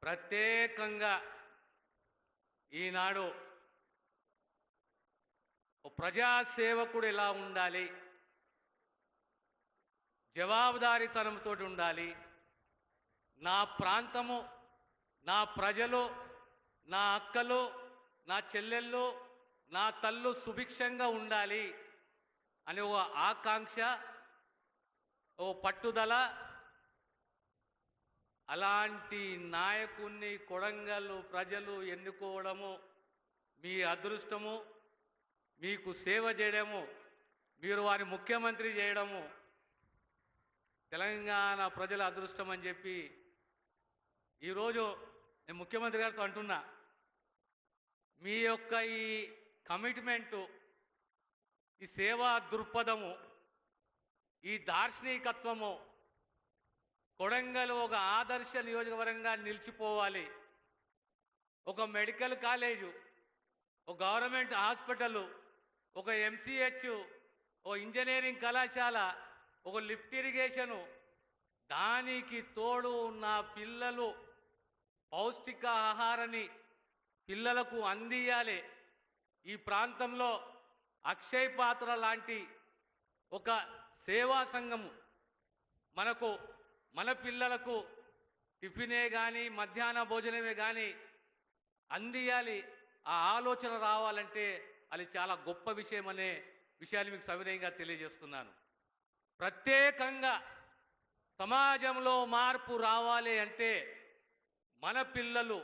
ప్రత్యేకంగా ఈనాడు ఓ ప్రజాసేవకుడు ఎలా ఉండాలి, జవాబుదారీతనంతో ఉండాలి, నా ప్రాంతము, నా ప్రజలు, నా అక్కలు, నా చెల్లెళ్ళు, నా తల్లు సుభిక్షంగా ఉండాలి అనే ఓ ఆకాంక్ష, ఓ పట్టుదల, అలాంటి నాయకుణ్ణి కొడంగల్ ప్రజలు ఎన్నుకోవడము మీ అదృష్టము, మీకు సేవ చేయడము, మీరు వారి ముఖ్యమంత్రి చేయడము తెలంగాణ ప్రజల అదృష్టం అని చెప్పి ఈరోజు నేను ముఖ్యమంత్రి గారితో అంటున్నా. మీ యొక్క ఈ కమిట్మెంటు, ఈ సేవా దృక్పథము, ఈ దార్శనికత్వము కొడంగల్ ఒక ఆదర్శ నియోజకవర్గంగా నిలిచిపోవాలి. ఒక మెడికల్ కాలేజు, ఒక గవర్నమెంట్ హాస్పిటల్, ఒక ఎంసీహెచ్, ఒక ఇంజనీరింగ్ కళాశాల, ఒక లిఫ్ట్ ఇరిగేషను, దానికి తోడు నా పిల్లలు పౌష్టిక ఆహారాన్ని పిల్లలకు అందియాలి. ఈ ప్రాంతంలో అక్షయ్ పాత్ర లాంటి ఒక సేవా సంఘము మనకు మన పిల్లలకు టిఫినే కానీ మధ్యాహ్న భోజనమే కానీ అందియాలి. ఆ ఆలోచన రావాలంటే అది చాలా గొప్ప విషయం అనే విషయాన్ని మీకు సవినయంగా తెలియజేస్తున్నాను. ప్రత్యేకంగా సమాజంలో మార్పు రావాలి అంటే మన పిల్లలు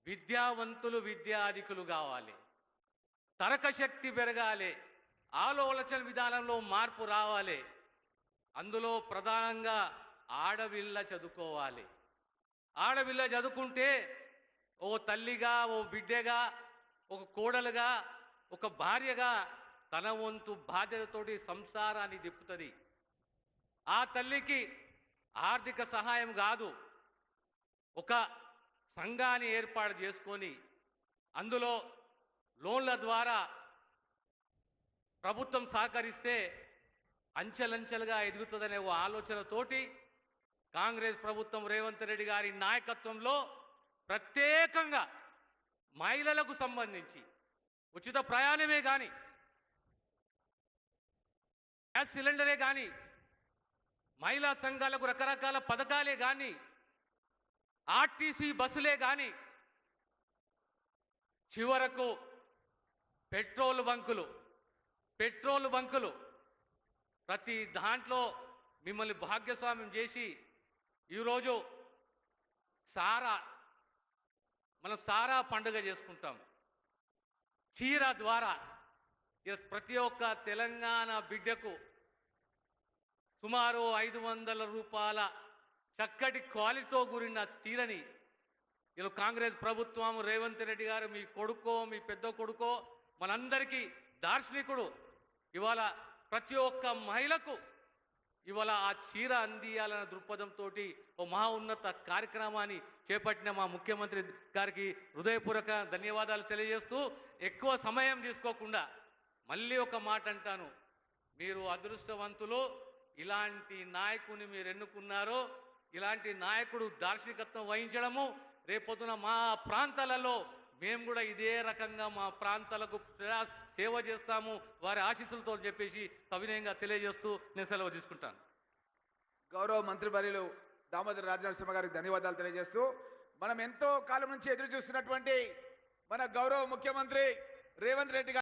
విద్యావంతులు, విద్యాధికులు కావాలి, తరకశక్తి పెరగాలి, ఆలోచన విధానంలో మార్పు రావాలి. అందులో ప్రధానంగా ఆడపిల్ల చదువుకోవాలి. ఆడపిల్ల చదువుకుంటే ఓ తల్లిగా, ఓ బిడ్డగా, ఒక కోడలుగా, ఒక భార్యగా తన వంతు బాధ్యతతోటి సంసారాన్ని దిప్పుతుంది. ఆ తల్లికి ఆర్థిక సహాయం కాదు, ఒక సంఘాన్ని ఏర్పాటు చేసుకొని అందులో లోన్ల ద్వారా ప్రభుత్వం సహకరిస్తే అంచెలంచెలుగా ఎదుగుతుందనే ఓ ఆలోచనతోటి కాంగ్రెస్ ప్రభుత్వం రేవంత్ రెడ్డి గారి నాయకత్వంలో ప్రత్యేకంగా మహిళలకు సంబంధించి ఉచిత ప్రయాణమే కానీ, గ్యాస్ సిలిండరే కానీ, మహిళా సంఘాలకు రకరకాల పథకాలే కానీ, ఆర్టీసీ బస్సులే కానీ, చివరకు పెట్రోల్ బంకులు ప్రతి దాంట్లో మిమ్మల్ని భాగ్యస్వామ్యం చేసి ఈరోజు మనం సారా పండుగ చేసుకుంటాం. చీర ద్వారా ప్రతి ఒక్క తెలంగాణ బిడ్డకు సుమారు 500 రూపాయల చక్కటి క్వాలిటీతో కూడిన చీరని ఇలా కాంగ్రెస్ ప్రభుత్వం రేవంత్ రెడ్డి గారు మీ కొడుకో, మీ పెద్ద కొడుకో, మనందరికీ దార్శనికుడు, ఇవాళ ప్రతి ఒక్క మహిళకు ఇవాళ ఆ చీర అందియాలన్న దృక్పథంతో ఓ మహా ఉన్నత కార్యక్రమాన్ని చేపట్టిన మా ముఖ్యమంత్రి గారికి హృదయపూర్వక ధన్యవాదాలు తెలియజేస్తూ, ఎక్కువ సమయం తీసుకోకుండా మళ్ళీ ఒక మాట అంటాను. మీరు అదృష్టవంతులు, ఇలాంటి నాయకుని మీరు ఎన్నుకున్నారు. ఇలాంటి నాయకుడు దార్శనికత్వం వహించడము, రేపొద్దున మా ప్రాంతాలలో మేము కూడా ఇదే రకంగా మా ప్రాంతాలకు సేవ చేస్తాము వారి ఆశీస్సులతో చెప్పేసి సవినయంగా తెలియజేస్తూ నేను సెలవు తీసుకుంటాను. గౌరవ మంత్రివర్యులు దామోదర రాజనరసింహ గారికి ధన్యవాదాలు తెలియజేస్తూ, మనం ఎంతో కాలం నుంచి ఎదురు చూస్తున్నటువంటి మన గౌరవ ముఖ్యమంత్రి రేవంత్ రెడ్డి గారు